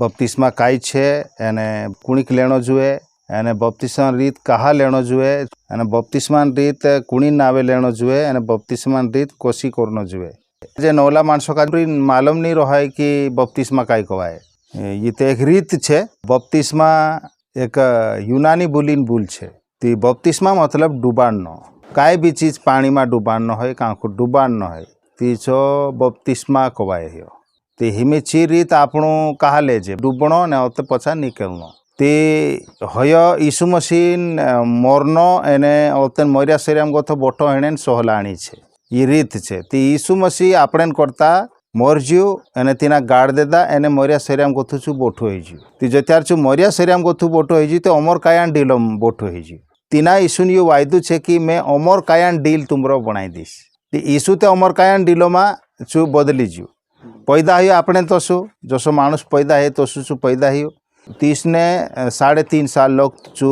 बपतिस्मा काई छे एने कुणीक लेणो जुए एने बपतिस्मा रीत कहा लेणो जुए एने बपतिस्मा रीत कुणी नावे लेणो जुए एने बपतिस्मा रीत कोशी करनो जुए। जे नौला मानसो का मालूम नहीं रहा कि बपतिस्मा काई कवाए। ये तो एक रीत छे। बपतिस्मा एक यूनानी बोलीन बोल छे। ती बपतिस्मा मतलब डुबाणनो। काई भी चीज पानी में डुबाणनो है कांको डुबाणनो है ती छो बपतिस्मा कवाए हियो। ती हिमे ची रीत आपणो कहा लेजे डूबणो ने ओते पछा निकलनो। ती हयो यीशु मसीह मरनो एने ओतन मरिया शरीरम गथो बोटो हेणेन सोहलाणी छे। ये रीत छे। ती यीशु मसीह आपणेन करता मरज्यू एने तीना गाड़ देदा एने मरिया शरीरम गथु छु बोठो हेजू। ती जत्यार छु मरिया शरीरम गथु बोठो हेजू ते अमर कायान डीलम बोठो हेजू। तीना यीशुन यो वायदु छे कि मैं अमर कायान डील तुमरो बनाई दीस। ती यीशु ते अमर कायान डीलोमा छु बदली जू। पैदा हियो आपणे तसु जसो मानुष पैदा है तसु छु पैदा हियो। 30 ने 3.5 साल लोग चू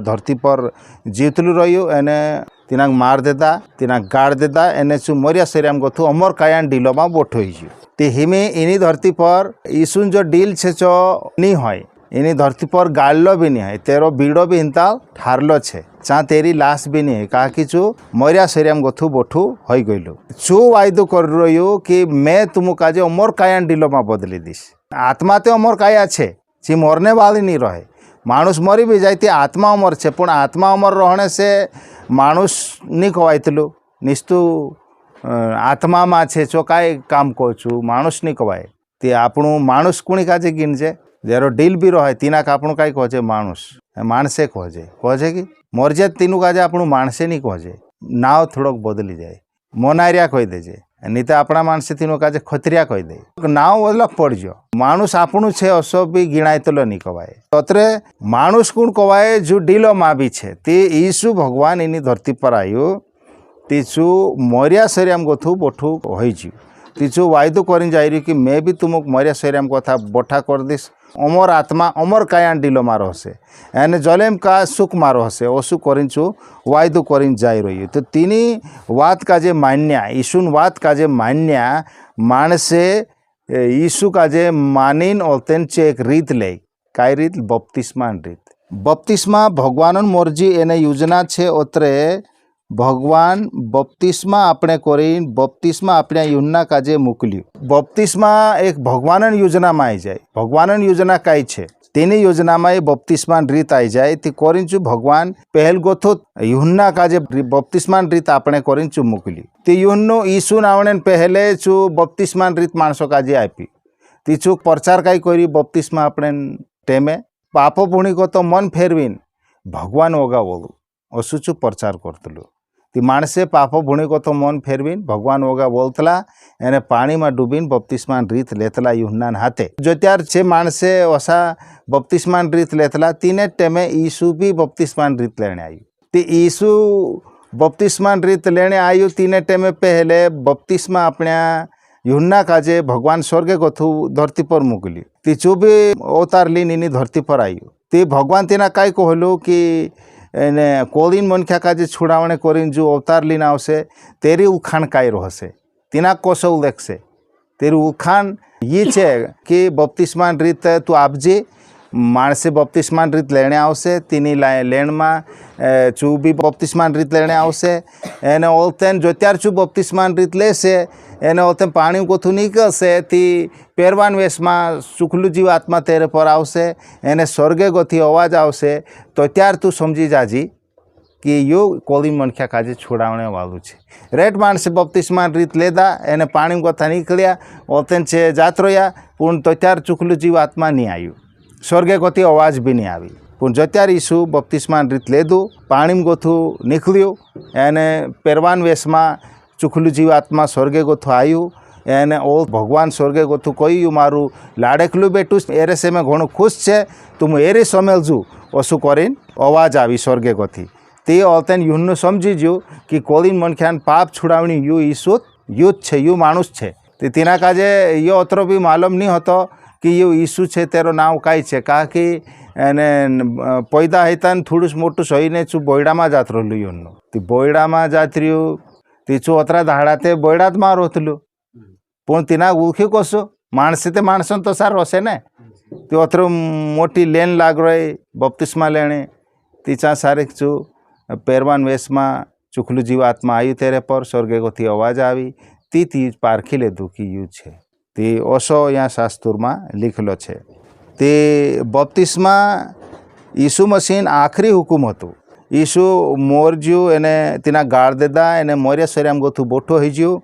धरती पर जीवतलु रहियो एने तिनाक मार देदा तिनाक गाड़ देदा एने चू मरिया शरीरम गथु अमर कायान डीलोमा बोठो हिजू। ती हिमे इनी धरती पर यीशुन जो डील छे चो नहीं होय इनी धरती पर गाड़लो भी नहीं है तेरो बीड़ो भी हिंता ठारलो छे चा तेरी लाश भी नहीं है कहा कि चू मरिया शरीरम गथु बोठू हो गइलो। चू वायदु कर रहियो कि मैं तुम काजे अमर कायान डीलोमा बदली दीस। आत्मा तो अमर काया छे ची मरने वाली नहीं रहे। मानुष मरी भी जाए आत्मा अमर छे पण आत्मा अमर रहने से मानुष नहीं कवायतलु निस्तु आत्मा में छे चो काय काम को छू मानुष नहीं कवाय। ते आपणु मानुष कुणी काजे गिनजे जेरो डील भी रहे तीना आपणु काई कहे मानुष माणसे कहे कि मर जाए तीनू काजे आपणु माणसे नहीं कहे नाव थोड़ोक बदली जाए मोनारिया कही देजे नहीं तो अपना मानसे तीनों काजे खतरिया कही दे नाव बदला पड़जो मानुष आपणु छे असो भी गिणाय तो नहीं कवाए। तत्रे मानुष कुण कवाए जो डीलो मा भी छे ते यीशु भगवान इनी धरती पर आयो तीचु मरिया शरीरम गथु बोठू होइजु। तीचु वायदु करिन जाइरि कि मैं भी तुमक मरिया शरीरम कथा बोठा कर दिस अमर आत्मा अमर कायान डीलो मारो से एने जलेम का सुख मारो से ओसु करिंचु वायदु करिन जाई रही। तो तिनी वात काजे मान्या यीशुन वात काजे मान्या मानसे यीशु काजे मानिन ओतेन चे एक रीत ले काय रीत बपतिस्मा रीत। बपतिस्मा भगवानन मर्जी एने योजना छे ओतरे भगवान बपतिस्मा आपणे करीन बपतिस्मा आपणे यूहन्ना काजे मोकल्यु। बपतिस्मा एक भगवानन योजना में आई जाए। भगवानन योजना काई छे तेनी योजना में बपतिस्मा रीत आई जाए ती करींचु भगवान पहल गोथो यूहन्ना काजे बपतिस्मा रीत आपणे करींचु मोकल्यु। ती यूहन्नो यीशु नावणेन पहले चु बपतिस्मा रीत माणसो काजे आपी तीचु प्रचार काई करी बपतिस्मा आपणे टेमे पाप पुणी को तो मन फेरवीन भगवान ओगा बोलू असुचु प्रचार करतलु। ती माणसे पाप भूणी को तो मन फेरवीन भगवान ओगा बोलतला एने पानी में डूबीन बपतिस्मा रीत लेतला यूहन्नान हाथे। जो त्यार छे माणसे ओसा बपतिस्मा रीत लेतला तीने टेमे यीशु भी बपतिस्मा रीत लेने आयु। ती यीशु बपतिस्मा रीत लेने आयु तीने टेमे पहले बपतिस्मा अपने यूहन्ना काजे भगवान स्वर्गे गथु धरती पर मोकली तीचु भी अवतार लीन इनी धरती पर आयु। ती भगवान तीना काई कहलु कि एने कोलिन मनख्या काजे छुड़ावणे करीन जो अवतार लीन आवसे तेरी उखान काई रहसे तीना कोसो देखसे तेरी उखान ये छे कि बपतिस्मा रीत तू आपजे माणसे बपतिस्मा रीत लेने आवसे तीनी लेण में चू भी बपतिस्मा रीत लेने आवसे एने ओलतेन जो त्यार चू बपतिस्मा रीत लेसे एने ओलतेन पानी गोथू निकलसे ती पेरवान वेश में सुखलू जीव आत्मा तेरे पर आवसे एने स्वर्गे गोथी अवाज आवसे तो त्यार तू समझी जाजी कि यो कोलिन मनख्या काजे छोड़ावणे वालू छे। रेट माणसे बपतिस्मा रीत लेदा एने पानी गोथा निकलिया ओलतेन छे जात रह्या पण तो त्यार चुखलू जीव आत्मा नहीं आयु स्वर्गे गोथी अवाज भी नहीं आई पण जत्यार यीशु बपतिस्मा रीत लेदू पानी गोथू निकल्यू एने पेरवान वेश में चुखलू जीव आत्मा स्वर्गे गोथू आयु एने ओ भगवान स्वर्गे गोथू कोई मारू लाडेकलू बेटू एरे से में घणो खुश छे तुम एरे समेलजू ओसु करीन अवाज आवी स्वर्गे गोथी। ते ओलतेन यूहन्नो समझीजू कि कोलिन मनख्यान पाप छुड़ावणी यू यीशु यूथ छे यू मानुष छे। ते तीना काजे यो अतरो भी मालूम नहीं होतो कि यो यीशु छे तेरो नाव काई छे कहा कि एने पैदा हेतान थोड़ुस मोटुस होईने चू बोयडा में जात रहलू यूहन्नो ती बोयडा में जात रह्यू तीचू अतरा धाडाते बोयडात मार होतलू पण तिना उलख्यू कसो माणसे ते माणसन तसा रोसे ने ती अथर मोटी लेन लाग रही बपतिस्मा लेने तीचा सारिक चु पेरवान वेश में चुखलू जीवात्मा आयु तेरे पर स्वर्गे को थी आवाज आई ती पारखी ले दुखी यू छे ती ओसो यहाँ शास्त्र में लिखलो छे। ते बपतिस्मा यीशु मसीह आखरी हुकुम हतु यीशु मोरज्यू एने तीना गाड़ देदा एने मोरिया सरियाम गोथु बोठो हीज्यू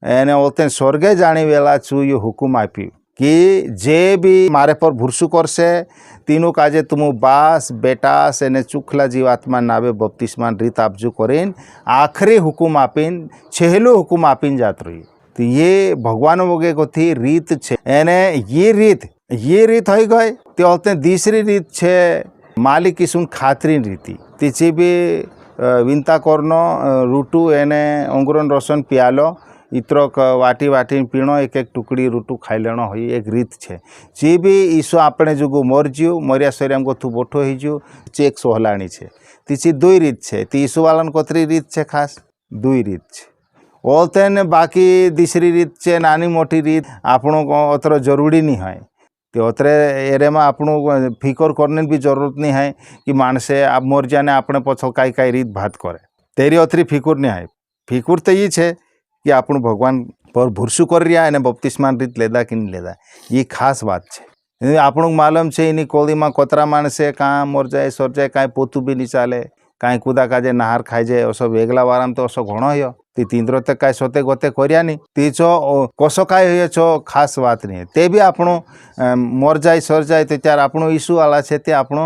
एने ओते स्वर्गे जाने वेला चु ये हुकुम आप्यू कि जे भी मारे पर भुरसु करसे तीनों काजे तुमु बास बेटास एने चुखला जीवात्मा नावे बपतिस्मा रीत आपजू करें आखरी हुकुम आपिन छेहलो हुकुम आपिन जात रही। तो ये भगवान वगे को थी रीत छे एने ये रीत हो गए तो होते दूसरी रीत छे मालिक किसुन खातरीन रीति तीची भी विंता करनो रूटू एने अंगुरन रसन पियालो इतरो वाटी वाटी पीणो एक एक टुकड़ी रूटू खाई लेनो हुई एक रीत छे। जी भी ईशु आपने जुगु मरज्यू मरिया शरीर को थू बोठो हीजू चेक सोहलाणी छे तीची दुई रीत छे। ती ईशु वालन कोतरी रीत छे खास दुई रीत छे ओलते ने बाकी तीसरी रीत छे नानी मोटी रीत आपणो को अतर जरूरी नहीं है तो अतरे एरे में आपणो फिकर करने भी जरूरत नहीं है कि मानसे आप मर जाने आपने पछो काई रीत भात करे तेरी अतरी फिकुर नहीं है। फिकुर तो ये छे कि आपण भगवान पर भुरसु कर रिया एने बपतिस्मा रीत लेदा कि नहीं लेदा ये खास बात छे। आपणो मालूम छे इनी कोली में कोतरा मानसे कहाँ मर जाए सर जाए काई पोतू भी नहीं चाले काई कूदा काजे नहार खाई जाए ओसो वेगला वाराम तो ओसो घणो हो ती तींद्रो ते काई सोते गोते करिया नहीं ती चो कसो काई हुए छो खास बात नहीं है ते भी आपणो मर जाए सर जाए तो त्यार आपणो ईशु वाला छे ते आपणो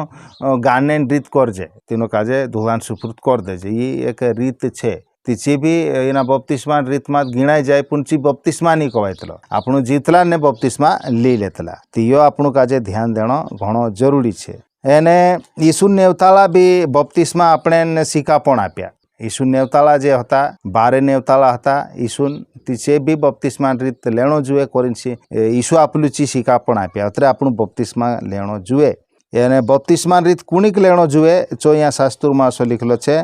गाने रीत कर जाए तीनो काजे धुलान सुपुर्द कर दे ये एक रीत छे। तीची भी एना बपतिस्मा रीत में गिणाई जाए पुंची बपतिस्मा नहीं कहवायतलो आपणो जीतला ने बपतिस्मा ली लेतला तीयो आपणो काजे ध्यान देनो घणो जरूरी छे। एने यीशु नेवताला भी बपतिस्मा आपणे शिकापण आप्या यीशु नेवताला जे हता 12 नेवताला हता यीशु तीचे भी बपतिस्मा रीत लेणो जुए कोरिनसी यीशु आपलुची शिकापण आप्या अतरे आपणो बपतिस्मा लेणो जुए एने बपतिस्मा रीत कुणीक लेणो जुए जो यहाँ शास्त्र में असो लिखलो छे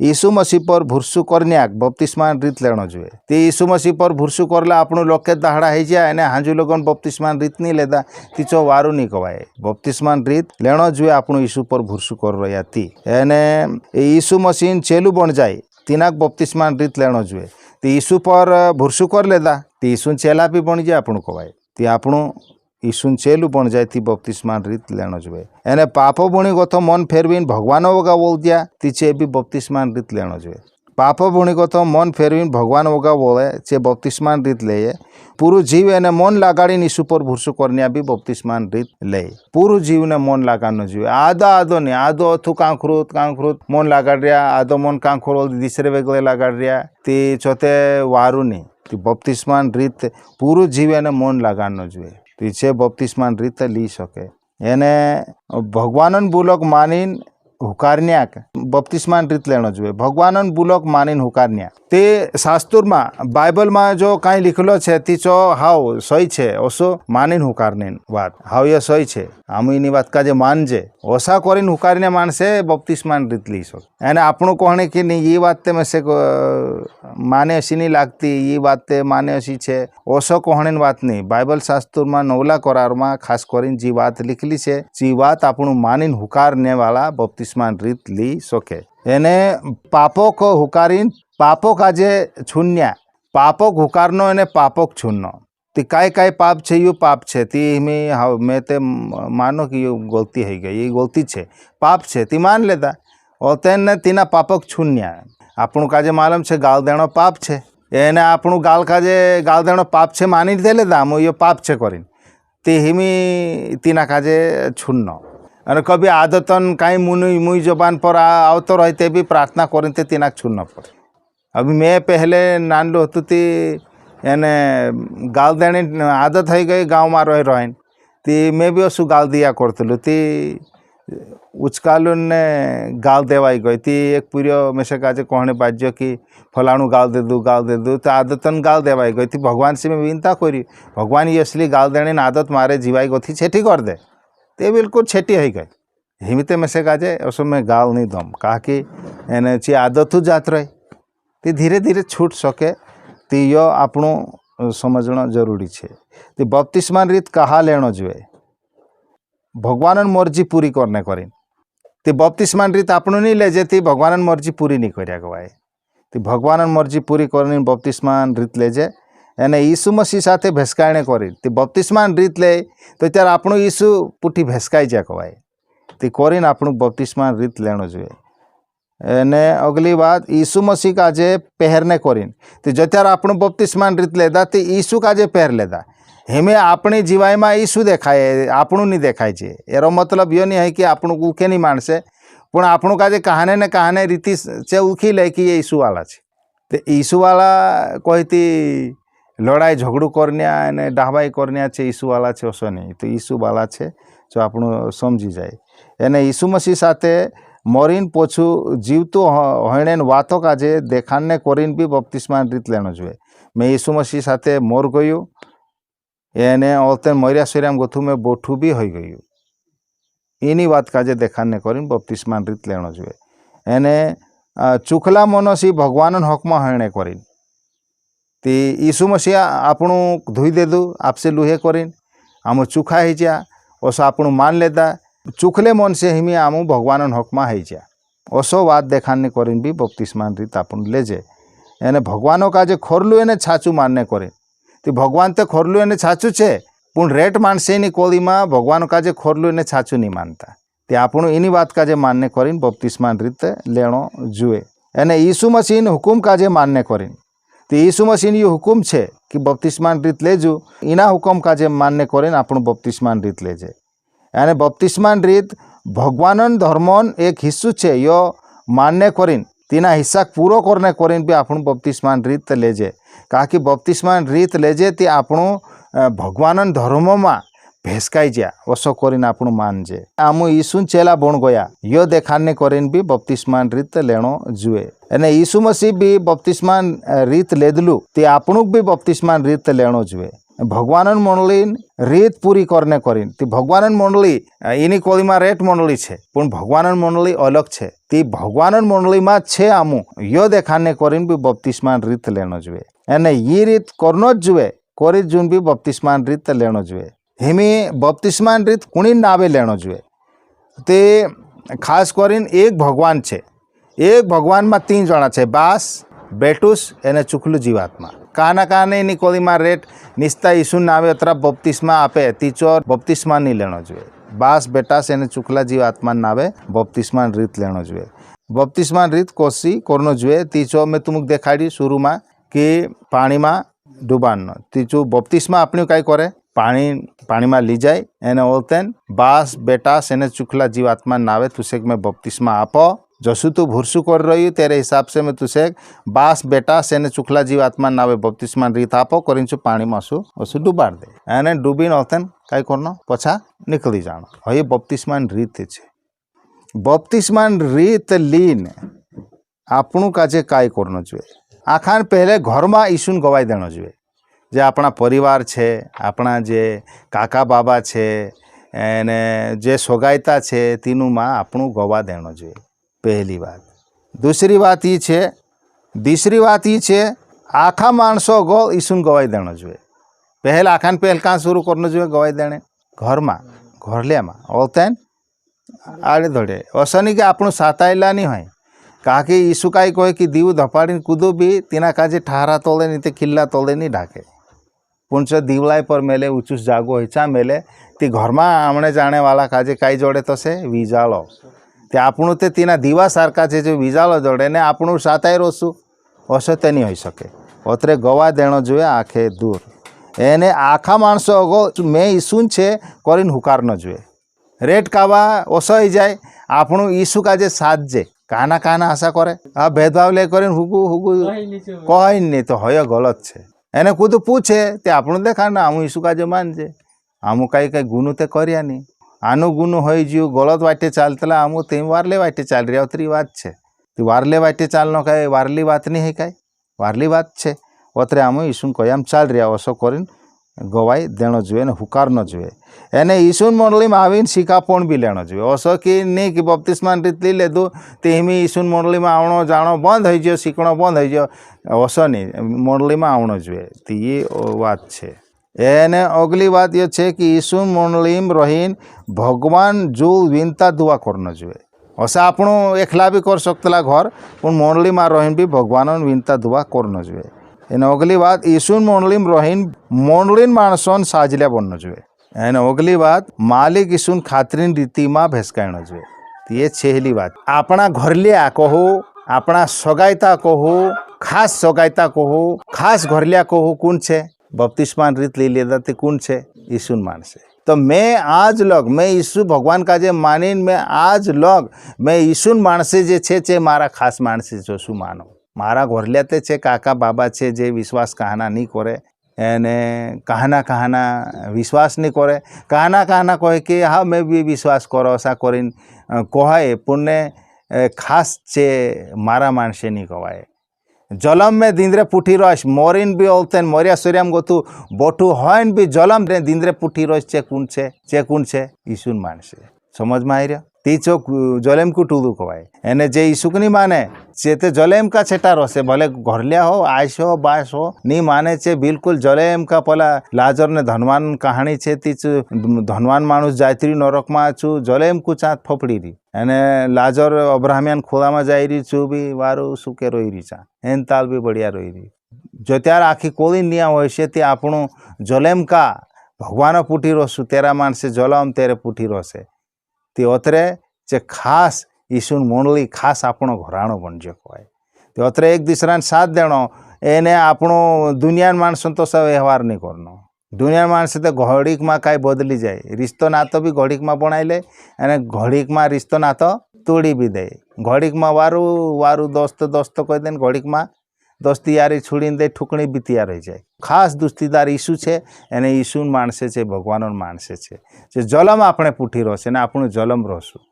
यीशु मसीह पर भुरसु करन्याक बपतिस्मा रीत लेणो जुए ते यीशु मसीह पर भुरसु करला आपणो लोके दहाड़ा ही जाए एने हाजू लोगन बपतिस्मा रीत नहीं लेदा तीचो वारू नहीं कवाए बपतिस्मा रीत लेणो जुए आपणो यीशु पर भुरसु कर रया ती एने यीशु मसीह चेलू बन जाए तीनाक बपतिस्मा रीत लेणो जुए ते यीशु पर भुरसु कर लेदा ते यीशु चेला भी बन जाए आपणो कवाए ती आपणो यीशु चेलू बन जाए थी बपतिस्मा रीत लेणो जुए एने पापो बुणी गतो मन फेरवीन भगवान वगा बोल दिया तीचे भी बपतिस्मा रीत लेणो जुए पापो बुणी गतो मन फेरवीन भगवान वगा बोले चे बपतिस्मा रीत ले पूरु जीव एने मन लगाड़ी यीशु पर भुरसु करनिया भी बपतिस्मा रीत ले पूरु जीव ने मन लगानो जुए आदो नहीं आदो अथु कांखरुत मन लगाड़ रिया आदो मन कांखरो दिसरे वेगले लगाड़ रिया ती चोते वारू नहीं ती बपतिस्मा रीत पूरु जीव एने मन लगानो जुए पीछे बपतिस्मा रीत ली सके एने भगवानन बुलोक मानीन हुकारन्याक बपतिस्मा रीत लेणो जुए भगवानन बुलोक मानीन हुकारन्या ते शास्त्र में बाइबल में जो काई लिखलो छे तीचो हाव सही छे ओसो मानीन हुकारनीन बात हाव ये सही छे आम इनी बात का जे मानजे ओसा करीन हुकारने मानसे बपतिस्मा रीत ली सके एने आपणो कहणे कि नहीं ये बात ते में से माने अशी नहीं लागती ये बात ते माने अशी छे ओसो कहणे बात नहीं बाइबल शास्त्र में नवला करार में खास करीन जी बात लिखली छे जी बात आपणो मानीन हुकारने वाला बपतिस्मा रीत ली सके एने पापो को हुकारीन पापो काजे छुन्या पापो हुकारनो एने पापो छुन्नो ती काय पाप छे यो पाप छे ती मैं ते मानो कि यो गलती है गई ये गलती छे पाप छे ती मान लेता और तेन तीना पापक छुन्या आपणो काजे मालूम छे गाल देणो पाप छे एने आपणो गाल काजे गाल देणो पाप छे मानी दे लेता मो यो पाप छे करीन ती हिमी तीना काजे छुन्नो अने कभी आदतन काई मुई जबान पर आवतो रहते भी प्रार्थना करते तीनाक छुन्नो पड़े। अभी मैं पहले नानलो हतु ती एने गाल देनी आदत हो गई गाँव में रही ती मैं भी असु गाल दिया करतलु ती उचकालू ने गाल देवाई गई ती एक पूरी में से काजे कहने बाज्य कि फलाणु गाल दे दू तो आदतन गाल देवाई गई थी भगवान से मैं विनता करी भगवान ये असली गाल देने आदत मारे जीवाई गई थी छेटी कर दे ते बिल्कुल छेटी हो गई हिमते में से काजे उसमें मैं गाल नहीं दम कहा कि एने ची आदत जात रही ती धीरे धीरे छूट सके ती यो आपणो समझना जरूरी छे। ती बपतिस्मा रीत कहा लेणो जुए भगवान मर्जी पूरी करने करें ती बपतिस्मान रीत आपणु नहीं ले जे ती भगवान मर्जी पूरी नहीं करिया गवाए ती भगवान मर्जी पूरी करनी बपतिस्मान रीत ले जे एने यीशु मसीह साथे भेसकाणे करी ती बपतिस्मान रीत ले तो त्यार आपणु यीशु पुठी भेसकाई जा गवाए ती करीन आपणु बपतिस्मान रीत लेनो जुए एने अगली बात यीशु मसीह का जे पहरने करीन तो जत्यार आपणु बपतिस्मान रीत लेदा ती यीशु का जे पहर लेदा हेमे अपनी जीवाई में यीशु देखाए आपणु नहीं देखाय छे एरो मतलब यो नहीं है कि आपणु उखे नहीं मानसे पण आपणु का जे कहाने ने कहाने रीति से उखी ले कि ये यीशु वाला छे तो यीशु वाला कहती लड़ाई झगड़ू करनिया ने डाहबाई करनिया छे यीशु वाला छे ओसो नहीं तो यीशु वाला छे जो आपणु समझी जाए एने यीशु मसीह साथे मरीन पोछू जीवतु होने वातो का जे देखाने करीन भी बपतिस्मान रीत लेनो जुए मैं यीशु मसीह साथे मोर गयो एने ओलतेन मरिया सरियाम गोथु में बोठू भी हो गई इनी बात का जे देखाने करीन बपतिस्मान रीत लेनो जुए एने चुखला मनसी भगवान हकमा हणे करीन ती यीशु मसीह आपणु धुई देदु आपसे लुहे करीन आम चुखा ही जा ओस आपणु मान लेदा चुखले मन से हिमी आम भगवान हकमा है जा ओसो बात देखाने करीन भी बपतिस्मान रीत आपणु लेजे एने भगवानों का जे खोरलू एने छाचू मानने करीन तो भगवान तो खोरलू एने छाचू छे पण रेट मानसे नी कोली में भगवान का जे खोरलू एने छाचू नहीं मानता ते आपणु इनी बात का जे मानने करीन बपतिस्मान रीत लेनो जुए एने यीशु मसीह हुकुम का जे मानने करीन तो यीशु मसीह ये हुकुम छे कि बपतिस्मान रीत लेजू इना हुकुम का जे मानने करीन आपणु बपतिस्मान रीत लेजे एने बपतिस्मान रीत भगवानन धर्मन एक हिस्सू छे यो मानने करीन तीना हिस्सा पूरो करने करीन भी आपणु बपतिस्मान रीत लेजे का कि बपतिस्मान रीत लेजे ती आपणु भगवानन धर्म में भेसकाई जा ओसो करीन आपणु मानजे आमु यीशु चेला बन गया यो देखाने करीन भी बपतिस्मान रीत लेनो जुए एने यीशु मसीह भी बपतिस्मान रीत लेदलू ती आपणु भी बपतिस्मान रीत लेनो जुए भगवानन मंडली रीत पूरी करने करीन ती भगवानन मंडली इनी कोली में रेट मंडली छे पण भगवानन मंडली अलग छे ती भगवानन मंडली में छे आमु यो देखाने करीन भी बपतिस्मान रीत लेनो जुए एने ये रीत करनो जुए करी जुन भी बपतिस्मान रीत लेनो जुए हिमी बपतिस्मान रीत कुणी नावे लेनो जुए ते खास करीन एक भगवान छे एक भगवान में तीन जना छे बास बेटूस एने चुखलू जीवात्मा काना काने इनी कोली में रेट निस्ता यीशु नावे अतरा बपतिस्मा आपे तीचोर बपतिस्मा नहीं लेनो जुए बास बेटास एने चुखला जीवात्मा नावे बपतिस्मान रीत लेनो जुए बपतिस्मान रीत कोसी करनो जुए तीचो मैं तुमक देखाड़ी शुरू में कि पानी में डूबानो तीचो बपतिस्मा अपनी कई करे पानी में ली जाए एने ओलतेन बास बेटास एने चुखला जीवात्मा नावे तुसे मैं बपतिस्मा आपो जसु तू भुरसु कर रही तेरे हिसाब से मैं तुसे बास बेटा सेने चुखला जीवात्मा नावे बपतिस्मान रीत आपो करिंचु पानी में असु डुबाड़ दे एने डूबीन ओलतेन कई करनो पछा निकली जानो हई बपतिस्मान रीत छे बपतिस्मान रीत लीन आपणु काजे काई करनो जुए आखान पहले घर में यीशु गवाई देनो जुए जे अपना परिवार छे अपना जे काका बाबा छे एने जे सोगायता छे तीनु में आपणु गवा देनो जुए पहली बात दूसरी बात ये छे तीसरी बात ये छे आखा माणसो गो यीशु गवाई देनो जुए पहला आखान पहल कहाँ शुरू करनो जुए गवाई देने घर में घरलिया में ओलतेन आड़े धड़े असनी के आपणु साताइला नहीं है कहा कि यीशु काई कहे कि दीव धपाड़ी कूदो भी तीना काजे ठहरा तोले नहीं ते खिल्ला तोले नहीं ढाके पुंच दीवलाई पर मेले ऊँचूस जागो हिचा मेले ती घर में आमने जाने वाला काजे काई जोड़े तो से वीजालो ते आपणु ते तीना दीवा सारका छे जो वीजालो जोड़े ने आपणु साताई रोसु असो ते नहीं होई सके ओतरे गवा देनो जुए आखे दूर एने आखा माणसो अगो मैं यीशु छे करीन हुकारनो जुए रेट कावा ओसो ही जाए आपणु यीशु का जे साथ जे काना काना आशा करे आ भेदभाव ले करीन हुगु हुगु कहीं नहीं तो हय गलत छे एने कूद पूछे ते आपणु देखा ना आमु यीशु का जे मान जे आमु कई कई गुनु ते करिया नहीं आनु गुनु हो जीव गलत वाटे चालतला आमु तेम वारले वाटे चाल रही उतरी बात छे तो वारले वाटे चालनो कई वारली बात नहीं है कई वारली बात छे ओतरे आमु यीशु कयाम चाल रहा ओसो करीन गवाई देनो जुए ने हुकारनो जुए एने यीशु मंडली में आवीन शिकापण भी लेनो जुए ओसो कि नहीं कि बपतिस्मान रीत ली लेदु ते हिमी यीशु मंडली में आवणो जाणो बंद हो जो शिकणो बंद हो जो ओसो नहीं मंडली में आवणो जुए तो ये बात छे। એને અગલી વાત એ છે કે ઈસુ મંડળીમ રહીને ભગવાન જો વિનતા દુઆ કરનો જોઈએ અसा આપણું એકલા બી કરી શકતલા ઘર પણ મંડળીમાં રહીને બી ભગવાનને વિનતા દુઆ કરનો જોઈએ એને અગલી વાત ઈસુ મંડળીમ રહીને મંડળીન માણસોને સાજલ્યા બનનો જોઈએ એને અગલી વાત માલિક ઈસુન ખાતરીની રીતિમાં ભેસકાયણો જોઈએ એ છેલ્લી વાત આપણા ઘરલિયા કહો આપણા સગાઈતા કહો ખાસ સગાઈતા કહો ખાસ ઘરલિયા કહો કોણ છે बपतिस्मान रीत ले लेता थे कौन छे यीशु मानसे तो मैं आज लग मैं यीशु भगवान का जे मानी मैं आज लग मैं यीशु मानसे जे छे मारा खास मानसे जो शू मानो मारा घरल्याते छे काका बाबा छे जे विश्वास कहना नहीं करे एने कहना विश्वास नहीं करे कहना कहे कि हाँ मैं भी विश्वास करो ऐसा करीन कहे पुण्य खास छे मारा मानसे नहीं कवाए जलम में दिंद्रे पुठी रस मोरीन भी ओलतेन मोरिया सूर्यम गोतु बोटू होइन भी जलम रे दिंद्रे पुठी रस चे कौन छे यीशु मानसे समझ में आई रहा ती चोक जलेम को टूदू कवाय एने जे यीशु नहीं माने चे ते जलेम का छेटा रसे भले घरलिया हो आयस हो बास हो नहीं माने छे बिल्कुल जलेम का पला लाजर ने धनवान कहानी छे ती धनवान मानुस जायत्री नरक में छू जलेम को चाँद फोपड़ी रही एने लाजर अब्राहमियान खोला में जाई रही छू भी वारू सुके रोई रही चा एन ताल भी बढ़िया रोई रही जो त्यार आखी कोली निया होय छे ते आपणो जलेम का भगवान पुठी रोसु तेरा मानसे जलम तेरे पुठी रोसे ते अतरे जे खास यीशु मंडली खास आपणो घराणो बनजो कहे ते अतरे एक दूसरा साथ देणो एने आपणो दुनिया माणसों तो सब व्यवहार नहीं करनो दुनिया माणसे तो घड़ीक में काई बदली जाए रिश्तो नातो भी घड़ीक में बनाई ले अने घड़ीक में रिश्तो नातो तोड़ी भी दे घड़ीक में वारू वारू दोस्त दोस्त कही दे घड़ीक में दोस्ती यारी छुड़ी दे ठुकणी भी तैयार हो जाए खास दोस्तीदार यीशु है एने यीशु माणसे छे भगवान माणसे छे जे जलम आपणे पूठी रहे ने आपणुं जलम रहशुं।